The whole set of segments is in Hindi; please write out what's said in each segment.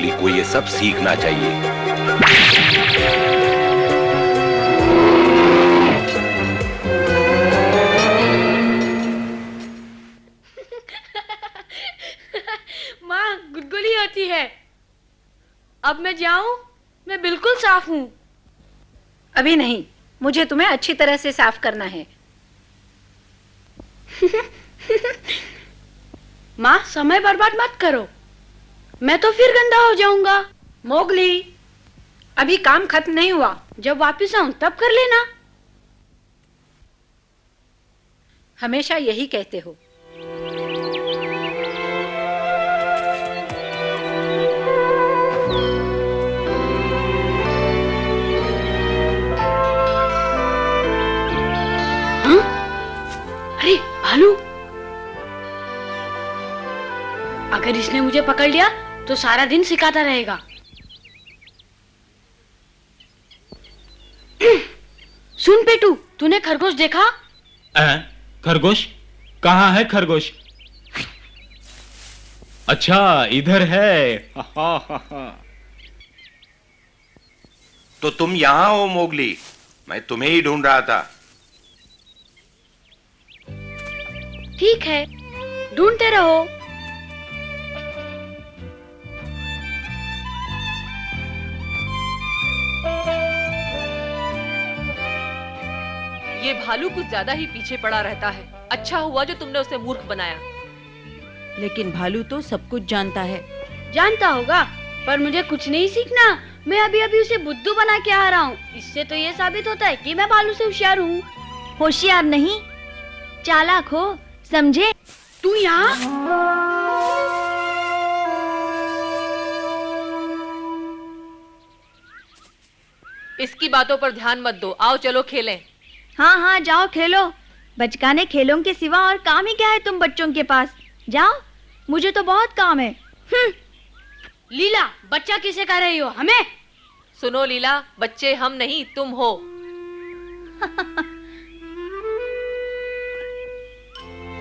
मोगली को ये सब सीखना चाहिए। माँ गुदगुली होती है। अब मैं जाऊं? मैं बिल्कुल साफ हूँ। अभी नहीं, मुझे तुम्हें अच्छी तरह से साफ करना है। माँ समय बर्बाद मत करो, मैं तो फिर गंदा हो जाऊंगा। मोगली, अभी काम खत्म नहीं हुआ। जब वापस आऊं तब कर लेना। हमेशा यही कहते हो। अरे भालू, अगर इसने मुझे पकड़ लिया तो सारा दिन सिखाता रहेगा। सुन पेटू, तूने खरगोश देखा? खरगोश? कहाँ है खरगोश? अच्छा, इधर है। तो तुम यहाँ हो मोगली, मैं तुम्हें ही ढूंढ रहा था। ठीक है, ढूंढते रहो। ये भालू कुछ ज्यादा ही पीछे पड़ा रहता है। अच्छा हुआ जो तुमने उसे मूर्ख बनाया। लेकिन भालू तो सब कुछ जानता है। जानता होगा, पर मुझे कुछ नहीं सीखना। मैं अभी अभी उसे बुद्धू बना के आ रहा हूँ। इससे तो ये साबित होता है कि मैं भालू से होशियार हूँ। होशियार नहीं, चालाक हो, समझे? तू यहाँ? इसकी बातों पर ध्यान मत दो, आओ चलो खेलें। हाँ हाँ, जाओ खेलो। बचकाने खेलों के सिवा और काम ही क्या है तुम बच्चों के पास? जाओ, मुझे तो बहुत काम है। लीला, बच्चा किसे कह रही हो? हमें? सुनो लीला, बच्चे हम नहीं तुम हो।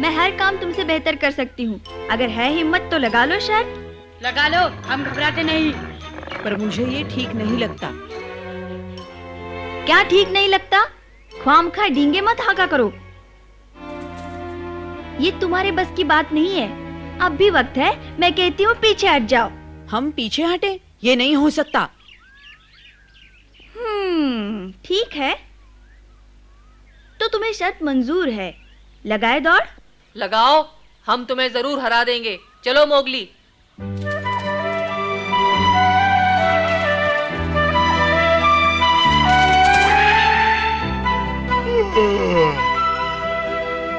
मैं हर काम तुमसे बेहतर कर सकती हूँ। अगर है हिम्मत तो लगा लो शर्त। लगा लो, हम घबराते नहीं। पर मुझे ये ठीक नहीं लगता। क्या ठीक नहीं लगता? ख्वामखा डींगे मत हाका करो। ये तुम्हारे बस की बात नहीं है। अब भी वक्त है, मैं कहती हूँ पीछे हट जाओ। हम पीछे हटे? ये नहीं हो सकता। ठीक है, तो तुम्हें शर्त मंजूर है। लगाए दौड़? लगाओ, हम तुम्हें जरूर हरा देंगे। चलो मोगली।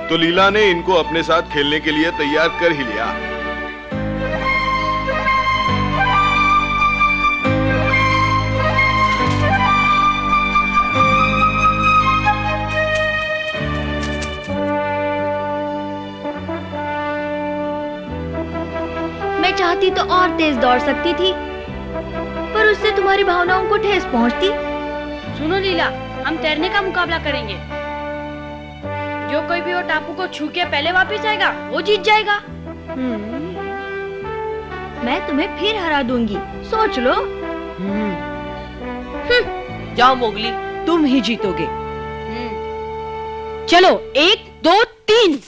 तो लीला ने इनको अपने साथ खेलने के लिए तैयार कर ही लिया। मैं चाहती तो और तेज दौड़ सकती थी, पर उससे तुम्हारी भावनाओं को ठेस पहुंचती। सुनो लीला, हम तैरने का मुकाबला करेंगे। जो कोई भी वो टापू को छू के पहले वापस आएगा वो जीत जाएगा। मैं तुम्हें फिर हरा दूंगी, सोच लो। जाओ मोगली, तुम ही जीतोगे। चलो, 1 2 3।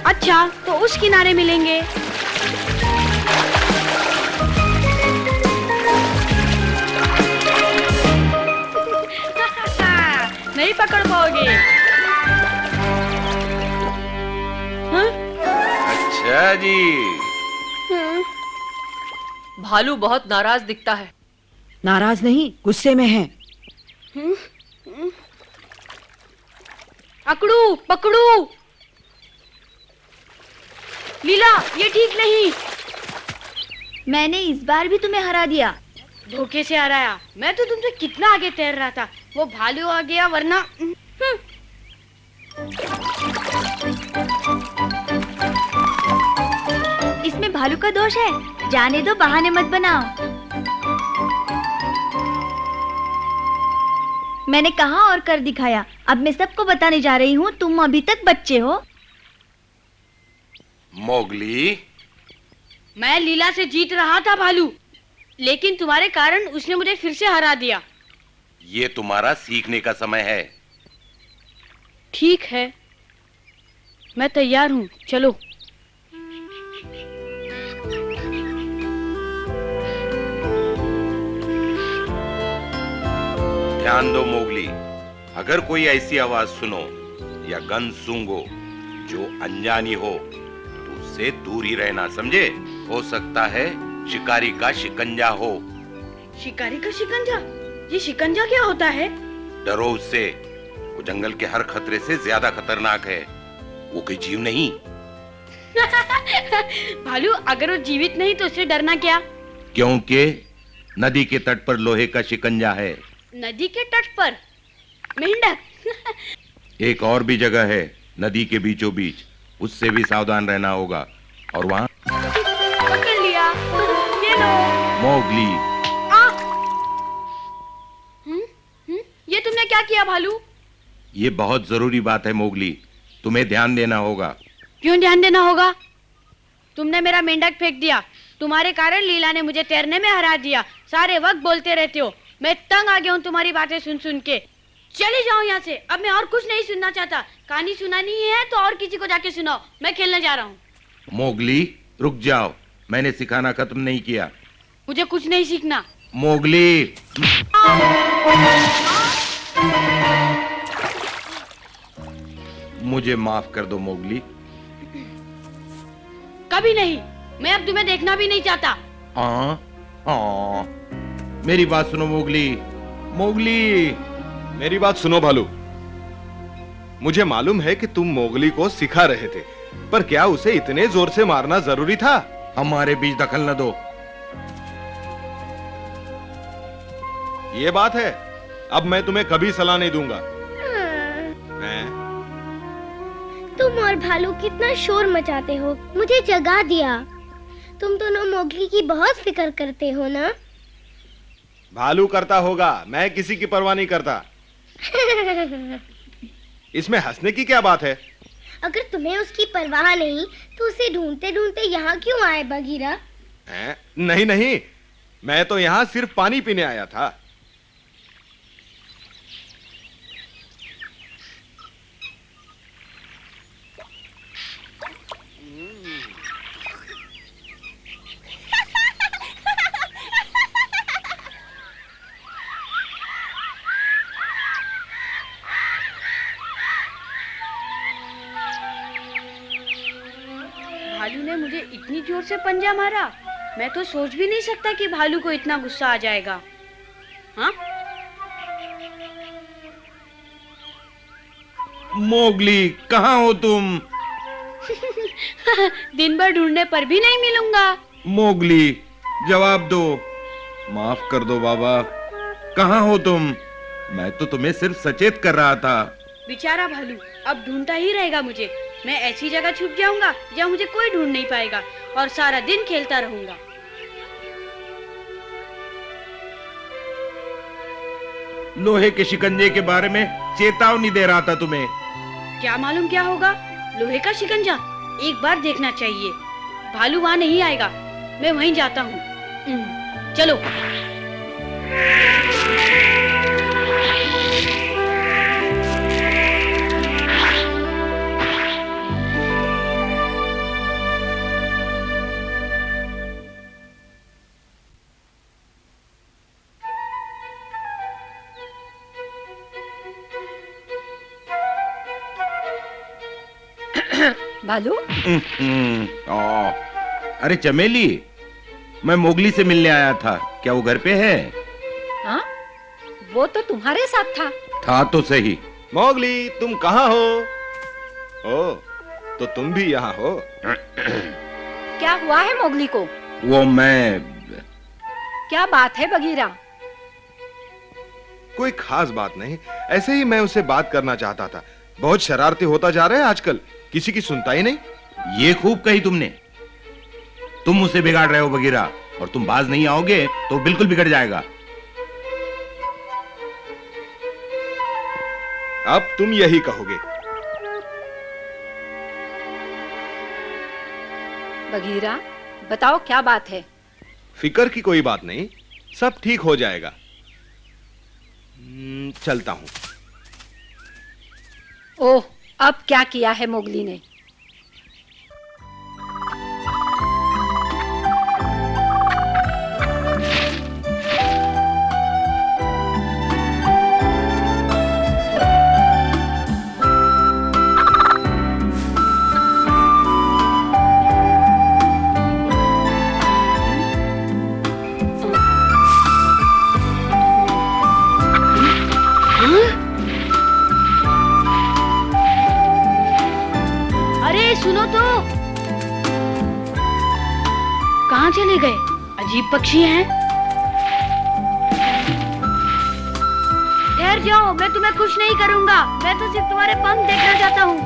अच्छा, तो उस किनारे मिलेंगे। नहीं पकड़ पाओगे। हाँ? अच्छा जी। भालू बहुत नाराज दिखता है। नाराज नहीं, गुस्से में है। पकड़ू पकड़ू। लीला, ये ठीक नहीं। मैंने इस बार भी तुम्हें हरा दिया। धोखे से हराया। मैं तो तुमसे कितना आगे तैर रहा था। वो भालू आ गया, वरना भालू का दोष है? जाने दो, बहाने मत बनाओ। मैंने कहा और कर दिखाया। अब मैं सबको बताने जा रही हूँ, तुम अभी तक बच्चे हो। मोगली, मैं लीला से जीत रहा था भालू, लेकिन तुम्हारे कारण उसने मुझे फिर से हरा दिया। ये तुम्हारा सीखने का समय है। ठीक है, मैं तैयार हूँ, चलो। ध्यान दो मोगली, अगर कोई ऐसी आवाज सुनो या गंध सूंघो जो अनजानी हो तो उससे दूर ही रहना, समझे? हो सकता है शिकारी का शिकंजा हो। शिकारी का शिकंजा? ये शिकंजा क्या होता है? डरो उससे, वो जंगल के हर खतरे से ज्यादा खतरनाक है। वो कोई जीव नहीं। भालू, अगर वो जीवित नहीं तो उससे डरना क्या? क्योंकि नदी के तट पर लोहे का शिकंजा है। नदी के तट पर मेंढक? एक और भी जगह है नदी के बीचों बीच, उससे भी सावधान रहना होगा। और वहाँ पकड़ लिया, ये लो। मोगली, ये तुमने क्या किया भालू? ये बहुत जरूरी बात है मोगली, तुम्हें ध्यान देना होगा। क्यों ध्यान देना होगा? तुमने मेरा मेंढक फेंक दिया, तुम्हारे कारण लीला ने मुझे तैरने में हरा दिया। सारे वक्त बोलते रहते हो, मैं तंग आ गया हूँ तुम्हारी बातें सुन सुन के। चले जाओ यहाँ से, अब मैं और कुछ नहीं सुनना चाहता। कहानी सुनानी है तो और किसी को जाके सुनाओ, मैं खेलने जा रहा हूँ। मोगली रुक जाओ, मैंने सिखाना खत्म नहीं किया। मुझे कुछ नहीं सीखना। मोगली, मुझे माफ कर दो मोगली। कभी नहीं, मैं अब तुम्हें देखना भी नहीं चाहता। हाँ, मेरी बात सुनो मोगली। मोगली, मेरी बात सुनो भालू। मुझे मालूम है कि तुम मोगली को सिखा रहे थे, पर क्या उसे इतने जोर से मारना जरूरी था? हमारे बीच दखल न दो। ये बात है, अब मैं तुम्हें कभी सलाह नहीं दूंगा। मैं तुम और भालू कितना शोर मचाते हो, मुझे जगा दिया। तुम दोनों मोगली की बहुत फिक्र करते हो ना? भालू करता होगा, मैं किसी की परवाह नहीं करता। इसमें हंसने की क्या बात है? अगर तुम्हें उसकी परवाह नहीं तो उसे ढूंढते ढूंढते यहाँ क्यों आए बगीरा? नहीं नहीं, मैं तो यहाँ सिर्फ पानी पीने आया था। भालू ने मुझे इतनी जोर से पंजा मारा, मैं तो सोच भी नहीं सकता कि भालू को इतना गुस्सा आ जाएगा। हाँ? मोगली, कहाँ हो तुम? दिन भर ढूंढने पर भी नहीं मिलूंगा। मोगली, जवाब दो। माफ कर दो बाबा, कहाँ हो तुम? मैं तो तुम्हें सिर्फ सचेत कर रहा था। बेचारा भालू अब ढूंढता ही रहेगा मुझे। मैं ऐसी जगह छुप जाऊंगा जहाँ मुझे कोई ढूंढ नहीं पाएगा और सारा दिन खेलता रहूंगा। लोहे के शिकंजे के बारे में चेतावनी दे रहा था तुम्हें। क्या मालूम क्या होगा? लोहे का शिकंजा एक बार देखना चाहिए। भालू वहां नहीं आएगा, मैं वहीं जाता हूँ। चलो। भालू, अरे चमेली, मैं मोगली से मिलने आया था, क्या वो घर पे है? हाँ, वो तो तुम्हारे साथ था तो सही। मोगली, तुम कहाँ हो? ओ, तो तुम भी यहाँ हो? क्या हुआ है मोगली को? वो मैं क्या बात है बगीरा? कोई खास बात नहीं, ऐसे ही मैं उससे बात करना चाहता था। बहुत शरारती होता जा रहा है आजकल, किसी की सुनता ही नहीं। ये खूब कही तुमने। तुम उसे बिगाड़ रहे हो बगीरा, और तुम बाज नहीं आओगे तो बिल्कुल बिगड़ जाएगा। अब तुम यही कहोगे। बगीरा, बताओ क्या बात है? फिकर की कोई बात नहीं, सब ठीक हो जाएगा। चलता हूं। ओह, अब क्या किया है मोगली ने? अरे सुनो तो, कहाँ चले गए? अजीब पक्षी हैं। ठहर जाओ, मैं तुम्हें कुछ नहीं करूंगा। मैं तो सिर्फ तुम्हारे पंख देखना चाहता हूँ।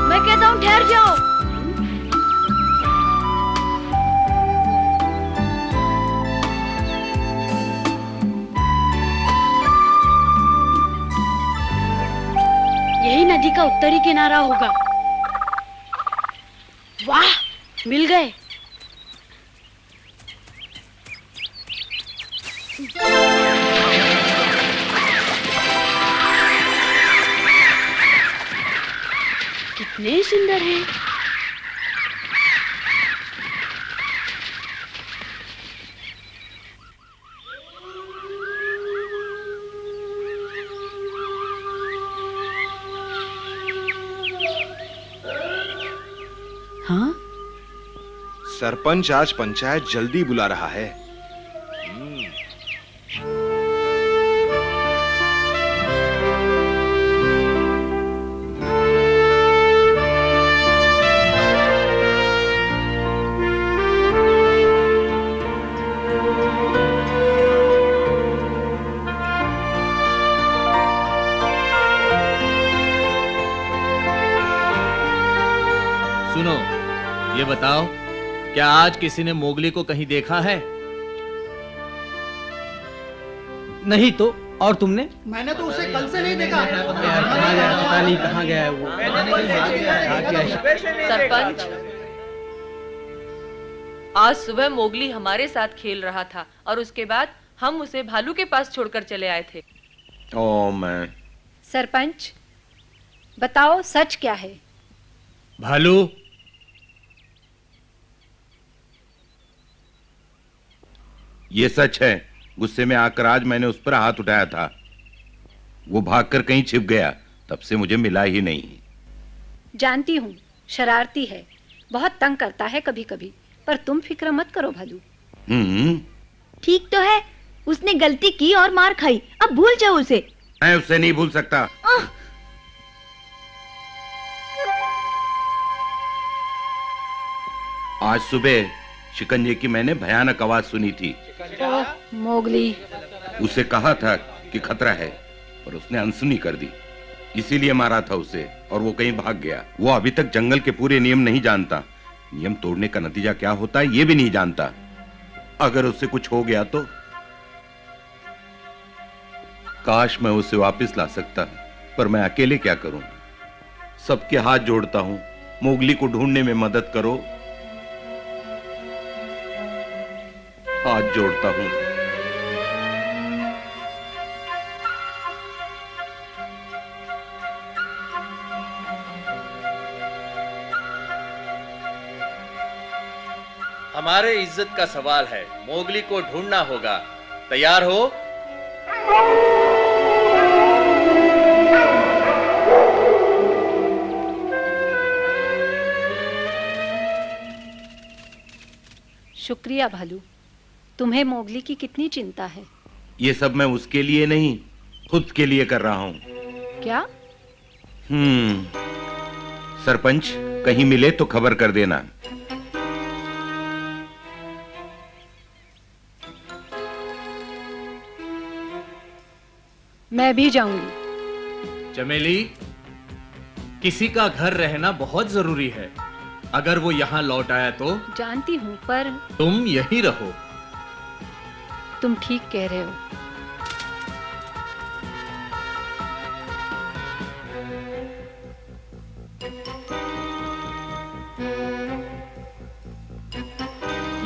मैं कहता हूँ ठहर जाओ। यही नदी का उत्तरी किनारा होगा। वाह, मिल गए। कितने सुंदर हैं। हाँ, सरपंच आज पंचायत जल्दी बुला रहा है। सुनो, ये बताओ, क्या आज किसी ने मोगली को कहीं देखा है? नहीं तो, और तुमने? मैंने तो उसे कल से नहीं देखा। कहाँ गया, पता नहीं कहाँ गया है वो। सरपंच, आज सुबह मोगली हमारे साथ खेल रहा था और उसके बाद हम उसे भालू के पास छोड़कर चले आए थे। ओ मैं। सरपंच, बताओ सच क्या है? भालू, ये सच है। गुस्से में आकर आज मैंने उस पर हाथ उठाया था। वो भागकर कहीं छिप गया, तब से मुझे मिला ही नहीं। जानती हूँ, शरारती है, बहुत तंग करता है कभी कभी, पर तुम फिक्र मत करो भालू। ठीक तो है, उसने गलती की और मार खाई, अब भूल जाओ उसे। मैं उसे नहीं भूल सकता। आज सुबह शिकंजे की मैंने भयानक आवाज सुनी थी। ओह, मोगली। उसे कहा था कि खतरा है, पर उसने अनसुनी कर दी, इसीलिए मारा था उसे, और वो कहीं भाग गया। वो अभी तक जंगल के पूरे नियम नहीं जानता। नियम तोड़ने का नतीजा क्या होता है ये भी नहीं जानता। अगर उससे कुछ हो गया तो काश मैं उसे वापस ला सकता, पर मैं अकेले क्या करूं। सबके हाथ जोड़ता हूं, मोगली को ढूंढने में मदद करो। हाथ जोड़ता हूं। हमारे इज्जत का सवाल है, मोगली को ढूंढना होगा। तैयार हो? शुक्रिया भालू, तुम्हें मोगली की कितनी चिंता है। ये सब मैं उसके लिए नहीं, खुद के लिए कर रहा हूं। क्या? सरपंच, कहीं मिले तो खबर कर देना। मैं भी जाऊंगी। चमेली, किसी का घर रहना बहुत जरूरी है। अगर वो यहाँ लौट आया तो? जानती हूँ, पर तुम यहीं रहो। तुम ठीक कह रहे हो।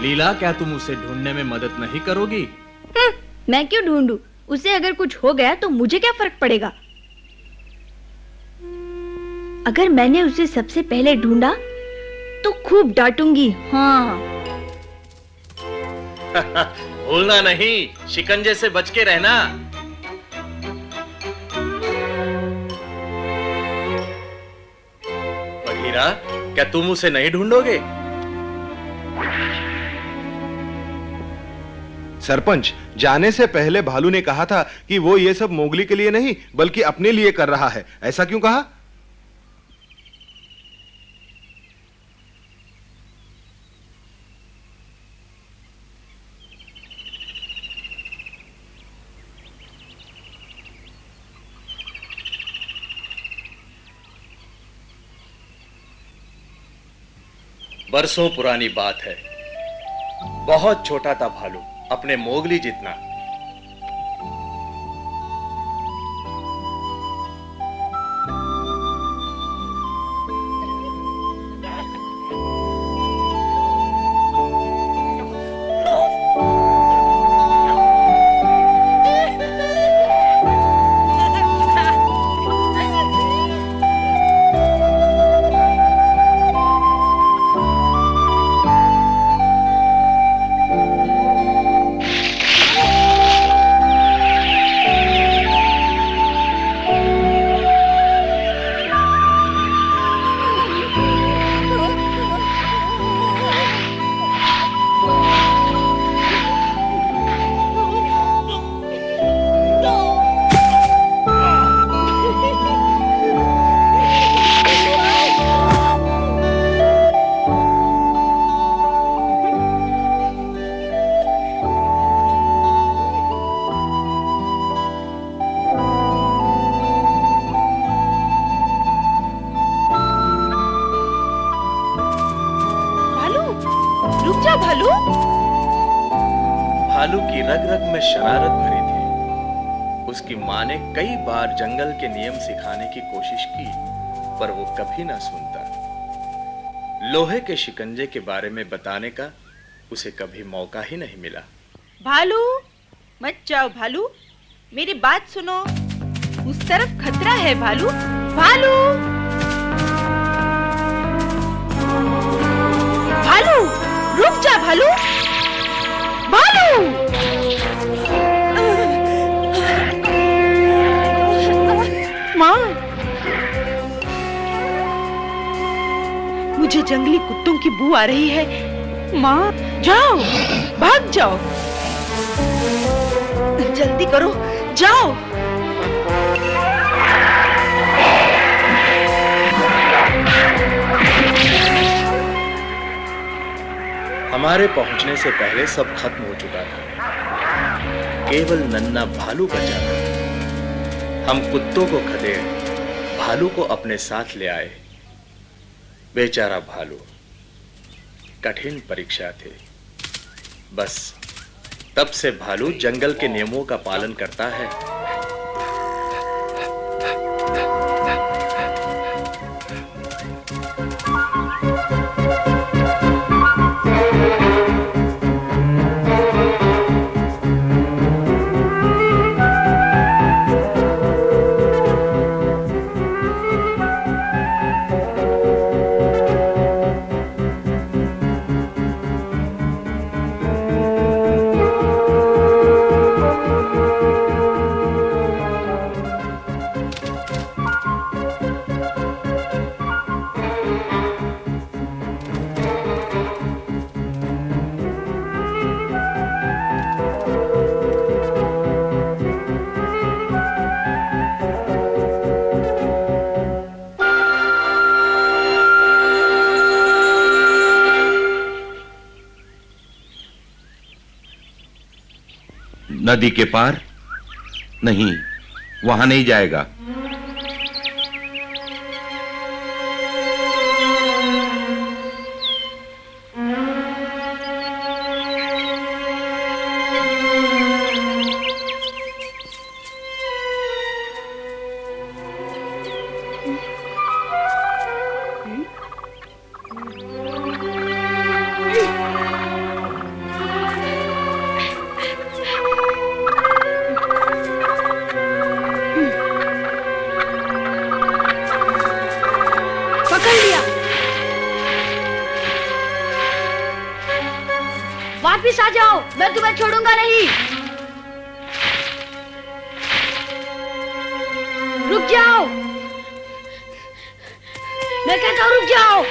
लीला, क्या तुम उसे ढूंढने में मदद नहीं करोगी? मैं क्यों ढूंढूं? उसे अगर कुछ हो गया तो मुझे क्या फर्क पड़ेगा? अगर मैंने उसे सबसे पहले ढूंढा तो खूब डांटूंगी। हाँ। भूलना नहीं, शिकंजे से बच के रहना। बघीरा, क्या तुम उसे नहीं ढूंढोगे? सरपंच, जाने से पहले भालू ने कहा था कि वो ये सब मोगली के लिए नहीं बल्कि अपने लिए कर रहा है। ऐसा क्यों कहा? बरसों पुरानी बात है। बहुत छोटा था भालू, अपने मोगली जितना। भालू? भालू की रग रग में शरारत भरी थी। उसकी माँ ने कई बार जंगल के नियम सिखाने की कोशिश की, पर वो कभी ना सुनता। लोहे के शिकंजे के बारे में बताने का उसे कभी मौका ही नहीं मिला। भालू, मत जाओ भालू, मेरी बात सुनो। उस तरफ खतरा है भालू। भालू, भालू, रुक जा भालू। भालू, माँ, मुझे जंगली कुत्तों की बू आ रही है। माँ, जाओ, भाग जाओ, जल्दी करो, जाओ। हमारे पहुंचने से पहले सब खत्म हो चुका था। केवल नन्हा भालू बचा था। हम कुत्तों को खदेड़ भालू को अपने साथ ले आए। बेचारा भालू, कठिन परीक्षा थी। बस तब से भालू जंगल के नियमों का पालन करता है। नदी के पार? नहीं, वहां नहीं जाएगा। जाओ, मैं तुम्हें छोड़ूंगा नहीं। रुक जाओ, मैं कहता हूँ रुक जाओ।